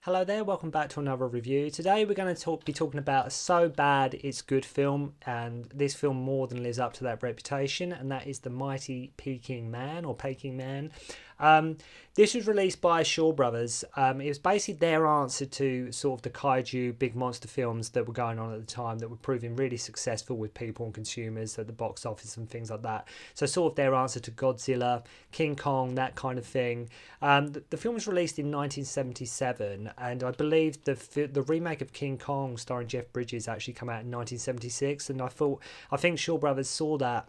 Hello there, welcome back to another review. Today we're going to be talking about a So Bad It's Good film, and this film more than lives up to that reputation, and that is The Mighty Peking Man, or Peking Man. Um, this was released by Shaw Brothers. It was basically their answer to sort of the kaiju big monster films that were going on at the time that were proving really successful with people and consumers at the box office and things like that. So sort of their answer to Godzilla, King Kong, that kind of thing. The film was released in 1977, and I believe the remake of King Kong starring Jeff Bridges actually came out in 1976. And I think Shaw Brothers saw that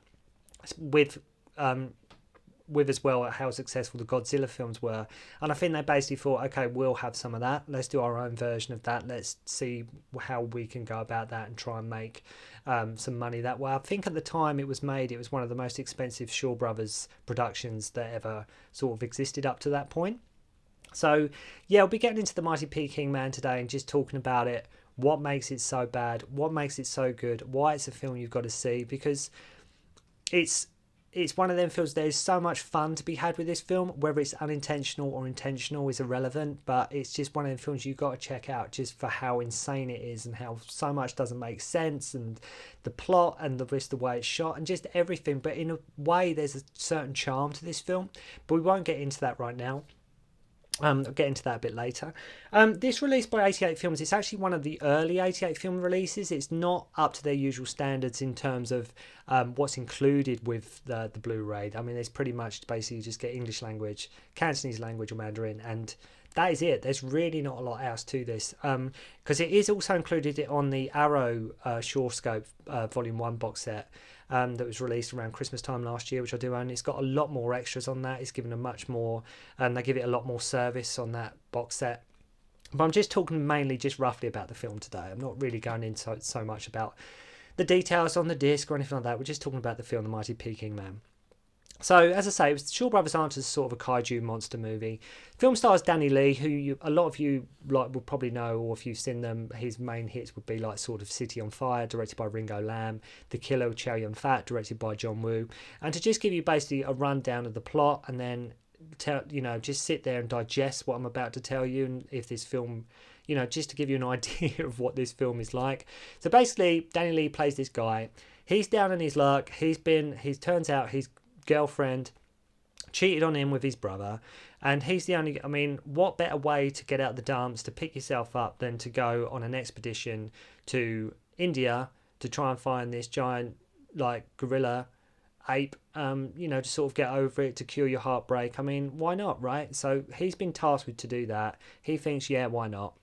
with um, as well how successful the Godzilla films were, and I think they basically thought, okay, we'll have some of that. Let's do our own version of that. Let's see how we can go about that and try and make some money that way. I think at the time it was made, it was one of the most expensive Shaw Brothers productions that ever sort of existed up to that point. So yeah, we'll be getting into the Mighty Peking Man today and just talking about it, what makes it so bad, what makes it so good, why it's a film you've got to see, because it's it's one of them films. There's so much fun to be had with this film, whether it's unintentional or intentional is irrelevant, but it's just one of them films you've got to check out just for how insane it is and how so much doesn't make sense, and the plot and the way it's shot and just everything. But in a way, there's a certain charm to this film, but we won't get into that right now. I'll get into that a bit later. This released by 88 Films, it's actually one of the early 88 film releases. It's not up to their usual standards in terms of what's included with the Blu-ray. I mean, it's pretty much basically just get English language, Cantonese language or Mandarin, and that is it. There's really not a lot else to this, because it is also included on the Arrow Scope Volume 1 box set that was released around Christmas time last year, which I do own. It's got a lot more extras on that. It's given a much more, and they give it a lot more service on that box set. But I'm just talking mainly just roughly about the film today. I'm not really going into so much about the details on the disc or anything like that. We're just talking about the film The Mighty Peking Man. So, as I say, it was Shaw Brothers' answer to sort of a kaiju monster movie. Film stars Danny Lee, who a lot of you will probably know, or if you've seen them, his main hits would be like sort of City on Fire, directed by Ringo Lam, The Killer of Chow Yun Fat, directed by John Woo. And to just give you basically a rundown of the plot, and then just sit there and digest what I'm about to tell you, and if this film, just to give you an idea of what this film is like. So basically, Danny Lee plays this guy. He's down in his luck. Turns out his girlfriend cheated on him with his brother, and he's the only, what better way to get out the dumps, to pick yourself up, than to go on an expedition to India to try and find this giant like gorilla ape, to sort of get over it, to cure your heartbreak. Why not, right? So he's been tasked with to do that. He thinks, yeah, why not?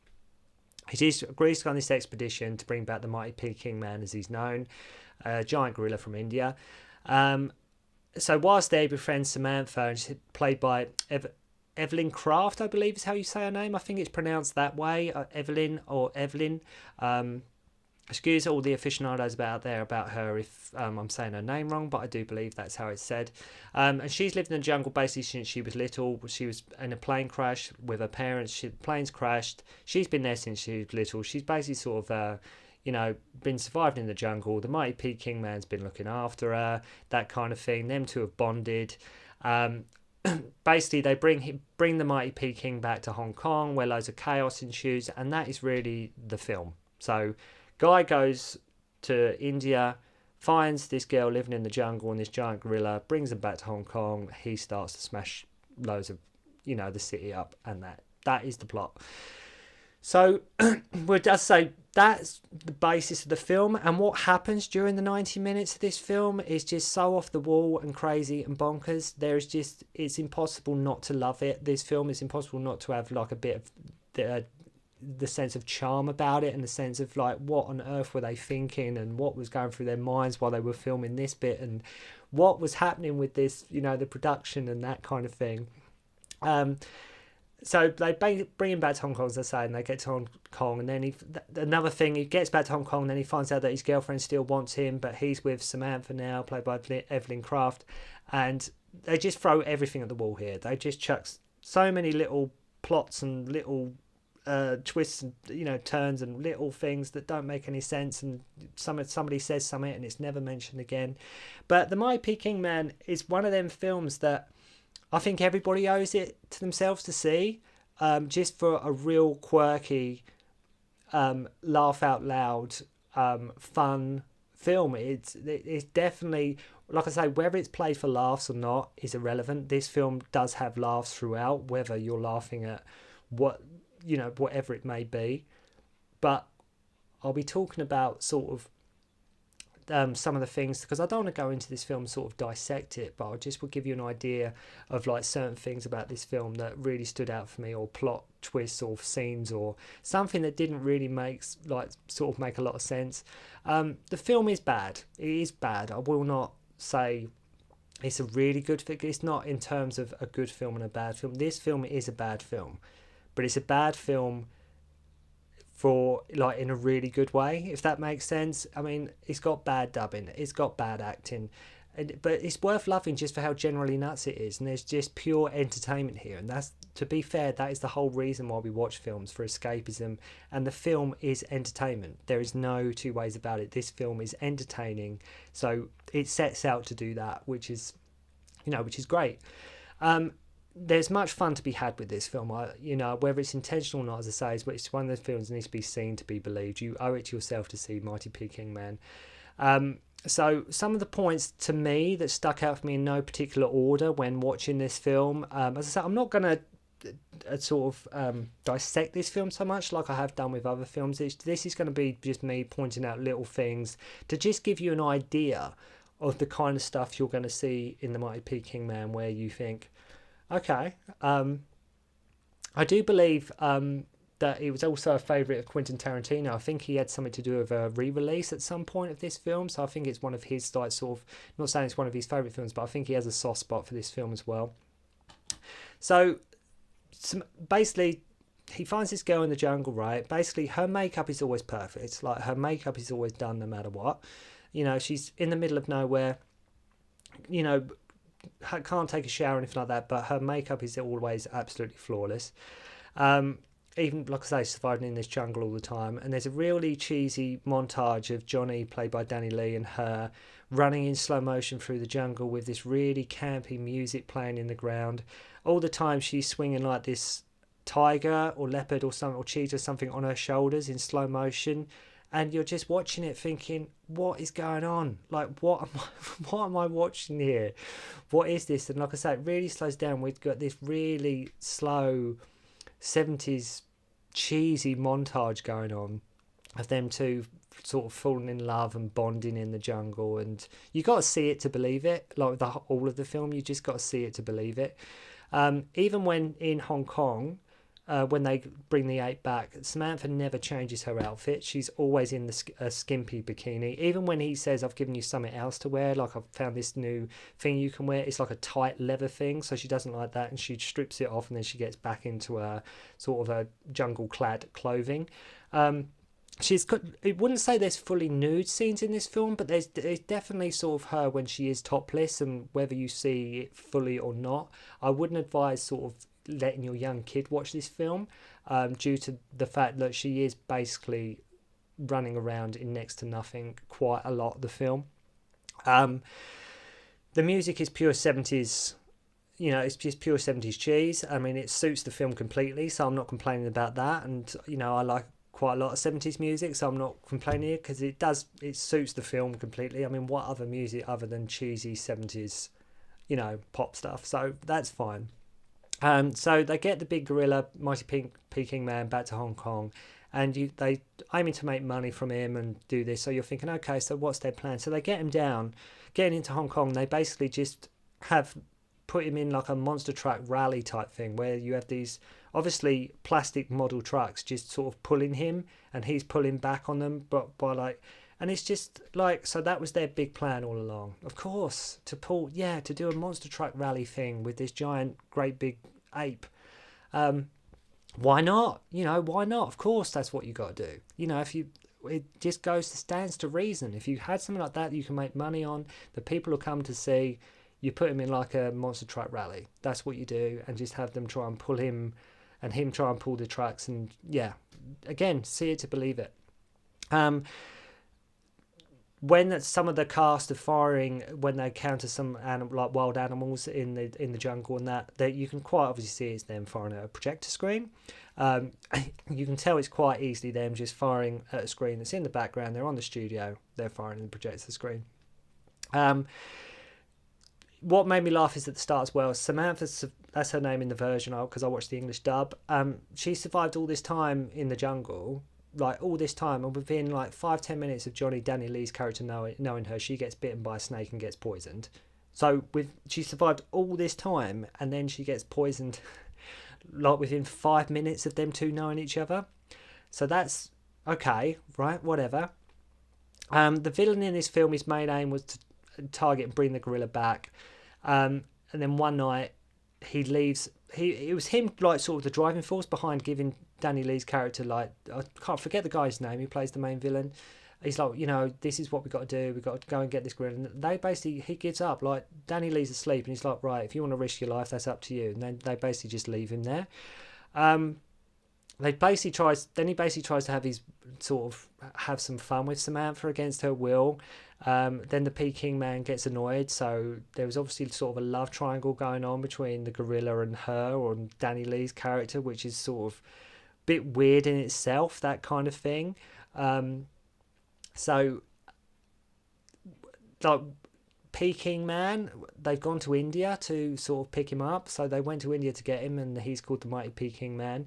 He just agrees to go on this expedition to bring back the Mighty Peking Man, as he's known, a giant gorilla from India. So whilst there, he befriends Samantha, and she's played by Evelyn Craft, I believe is how you say her name. I think it's pronounced that way, Evelyn or Evelyn. Excuse all the aficionados out there about her if I'm saying her name wrong, but I do believe that's how it's said. And she's lived in the jungle basically since she was little. She was in a plane crash with her parents. The plane's crashed. She's been there since she was little. She's basically sort of been surviving in the jungle. The Mighty Peking Man's been looking after her, that kind of thing. Them two have bonded. Basically, they bring the Mighty Peking back to Hong Kong, where loads of chaos ensues, and that is really the film. So, guy goes to India, finds this girl living in the jungle and this giant gorilla, brings them back to Hong Kong. He starts to smash loads of, the city up, and that is the plot. So, we'll just say that's the basis of the film, and what happens during the 90 minutes of this film is just so off the wall and crazy and bonkers. It's impossible not to love it. This film, it's impossible not to have like a bit of the sense of charm about it, and the sense of like, what on earth were they thinking, and what was going through their minds while they were filming this bit, and what was happening with this, the production and that kind of thing. So they bring him back to Hong Kong, as I say, and they get to Hong Kong, and then another thing, he gets back to Hong Kong, and then he finds out that his girlfriend still wants him, but he's with Samantha now, played by Evelyn Craft, and they just throw everything at the wall here. They just chuck so many little plots and little twists and turns and little things that don't make any sense, and somebody says something and it's never mentioned again. But The Mighty Peking Man is one of them films that I think everybody owes it to themselves to see. just for a real quirky, laugh out loud, fun film. It's definitely, like I say, whether it's played for laughs or not is irrelevant. This film does have laughs throughout, whether you're laughing at whatever it may be. But I'll be talking about sort of some of the things, because I don't want to go into this film and sort of dissect it, but I just will give you an idea of like certain things about this film that really stood out for me, or plot twists or scenes or something that didn't really make a lot of sense. The film is bad. It is bad. I will not say it's a really good film. It's not in terms of a good film and a bad film. This film is a bad film, but it's a bad film for like in a really good way, if that makes sense. I mean, it's got bad dubbing, it's got bad acting, but it's worth loving just for how generally nuts it is, and there's just pure entertainment here. And that's, to be fair, that is the whole reason why we watch films, for escapism, and the film is entertainment. There is no two ways about it. This film is entertaining, so it sets out to do that, which is great. There's much fun to be had with this film. Whether it's intentional or not, as I say, it's one of those films that needs to be seen to be believed. You owe it to yourself to see Mighty Peking Man. So some of the points to me that stuck out for me in no particular order when watching this film, as I said, I'm not going to dissect this film so much like I have done with other films. This is going to be just me pointing out little things to just give you an idea of the kind of stuff you're going to see in the Mighty Peking Man, where you think, okay, I do believe that it was also a favourite of Quentin Tarantino. I think he had something to do with a re-release at some point of this film, so I think it's one of his, like, sort of, not saying it's one of his favourite films, but I think he has a soft spot for this film as well. So basically, he finds this girl in the jungle, right? Basically, her makeup is always perfect. Like, her makeup is always done no matter what. She's in the middle of nowhere, can't take a shower or anything like that, but her makeup is always absolutely flawless. Even, like I say, surviving in this jungle all the time. And there's a really cheesy montage of Johnny, played by Danny Lee, and her running in slow motion through the jungle with this really campy music playing in the ground. All the time she's swinging like this tiger or leopard or something, or cheetah or something on her shoulders in slow motion. And you're just watching it thinking, what is going on? Like, what am I watching here? What is this? And like I say, it really slows down. We've got this really slow 70s cheesy montage going on of them two sort of falling in love and bonding in the jungle. And you got to see it to believe it. Like all of the film, you just got to see it to believe it. Even when in Hong Kong, when they bring the ape back, Samantha never changes her outfit. She's always in a skimpy bikini. Even when he says, I've given you something else to wear, like I've found this new thing you can wear, it's like a tight leather thing, so she doesn't like that, and she strips it off, and then she gets back into a sort of a jungle-clad clothing. It wouldn't say there's fully nude scenes in this film, but there's definitely sort of her when she is topless, and whether you see it fully or not, I wouldn't advise sort of letting your young kid watch this film, due to the fact that she is basically running around in next to nothing quite a lot of the film. The music is pure 70s, it's just pure 70s cheese. I mean, it suits the film completely, so I'm not complaining about that. And I like quite a lot of 70s music, so I'm not complaining here, because it suits the film completely. I mean, what other music other than cheesy 70s pop stuff? So that's fine. So they get the big gorilla, Mighty Peking Man, back to Hong Kong, and they aiming to make money from him and do this. So you're thinking, okay, so what's their plan? So they get him down, getting into Hong Kong. They basically just have put him in like a monster truck rally type thing, where you have these obviously plastic model trucks just sort of pulling him, and he's pulling back on them, but by like. And it's just like, so that was their big plan all along. Of course, to do a monster truck rally thing with this giant, great big ape. Why not? Why not? Of course, that's what you got to do. It just stands to reason. If you had something like that you can make money on, the people will come to see, you put him in like a monster truck rally. That's what you do, and just have them try and pull him, and him try and pull the trucks, and again, see it to believe it. when some of the cast are firing when they encounter some like wild animals in the jungle, and that you can quite obviously see it's them firing at a projector screen. You can tell it's quite easily them just firing at a screen that's in the background. They're on the studio, they're firing the projector screen. What made me laugh is at the start as well, Samantha, that's her name in the version, because I watched the English dub. She survived all this time in the jungle, like all this time, and within like 5-10 minutes of Danny Lee's character knowing her, she gets bitten by a snake and gets poisoned. So she survived all this time, and then she gets poisoned like within 5 minutes of them two knowing each other. So that's okay, right? Whatever. The villain in this film, his main aim was to target and bring the gorilla back. And then one night he leaves. It was him, like, sort of the driving force behind giving Danny Lee's character, like, I can't forget the guy's name who plays the main villain. He's like, this is what we got to do. We got to go and get this gorilla. And he gives up. Like, Danny Lee's asleep, and he's like, right, if you want to risk your life, that's up to you. And then they basically just leave him there. He basically tries to have some fun with Samantha against her will. Then the Peking man gets annoyed, so there was obviously sort of a love triangle going on between the gorilla and her, or Danny Lee's character, which is sort of a bit weird in itself, that kind of thing. So, like, Peking man, they've gone to India to sort of pick him up, so they went to India to get him, and he's called the Mighty Peking Man.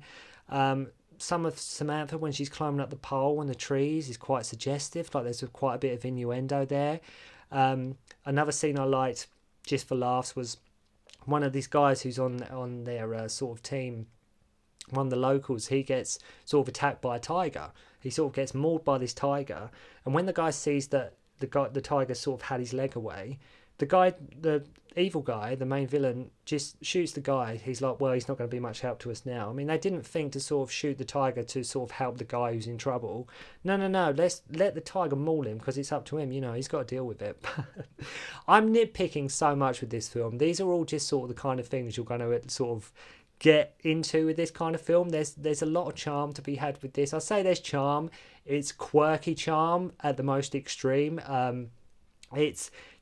Some of Samantha, when she's climbing up the pole and the trees, is quite suggestive. Like, there's quite a bit of innuendo there. Another scene I liked, just for laughs, was one of these guys who's on their sort of team, one of the locals. He gets sort of attacked by a tiger. He sort of gets mauled by this tiger, and when the guy sees that the tiger sort of had his leg away, the evil guy, the main villain, just shoots the guy. He's like, well, he's not going to be much help to us now. I mean, they didn't think to sort of shoot the tiger to sort of help the guy who's in trouble. No, let's let the tiger maul him, because it's up to him, he's got to deal with it. I'm nitpicking so much with this film. These are all just sort of the kind of things you're going to sort of get into with this kind of film. There's a lot of charm to be had with this. I say there's charm. It's quirky charm at the most extreme.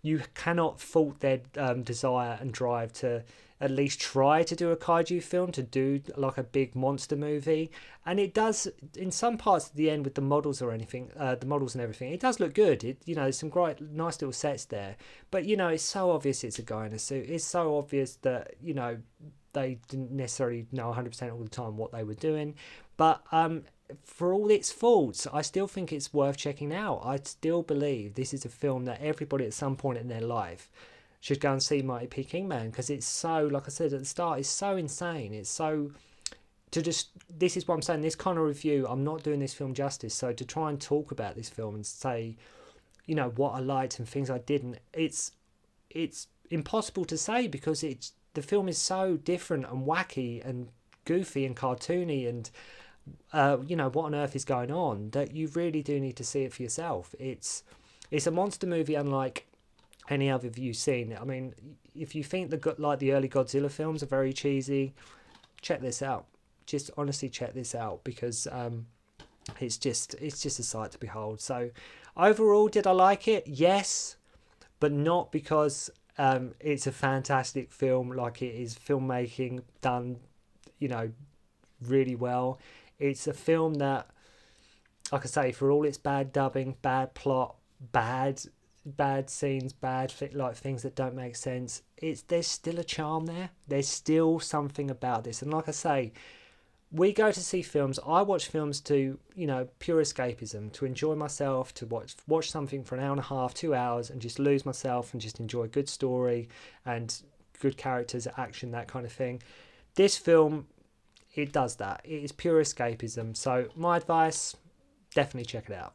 You cannot fault their desire and drive to at least try to do a kaiju film, to do like a big monster movie, and it does in some parts at the end with the models and everything. It does look good. There's some great, nice little sets there, but it's so obvious it's a guy in a suit. It's so obvious that they didn't necessarily know 100% all the time what they were doing, but for all its faults, I still think it's worth checking out. I still believe this is a film that everybody at some point in their life should go and see, Mighty Peking Man, because it's so, like I said at the start, it's so insane. It's so, this is what I'm saying, this kind of review, I'm not doing this film justice. So to try and talk about this film and say, what I liked and things I didn't, it's impossible to say, because the film is so different and wacky and goofy and cartoony and what on earth is going on, that you really do need to see it for yourself. It's a monster movie unlike any other you've seen. I mean, if you think the early Godzilla films are very cheesy, check this out. Just honestly check this out, because it's just a sight to behold. So overall, did I like it? Yes, but not because it's a fantastic film, like it is filmmaking done really well. It's a film that, like I say, for all its bad dubbing, bad plot, bad scenes, things that don't make sense, there's still a charm there. There's still something about this. And like I say, we go to see films. I watch films to, pure escapism, to enjoy myself, to watch something for an hour and a half, 2 hours, and just lose myself and just enjoy a good story and good characters, action, that kind of thing. This film, it does that. It is pure escapism. So my advice, definitely check it out.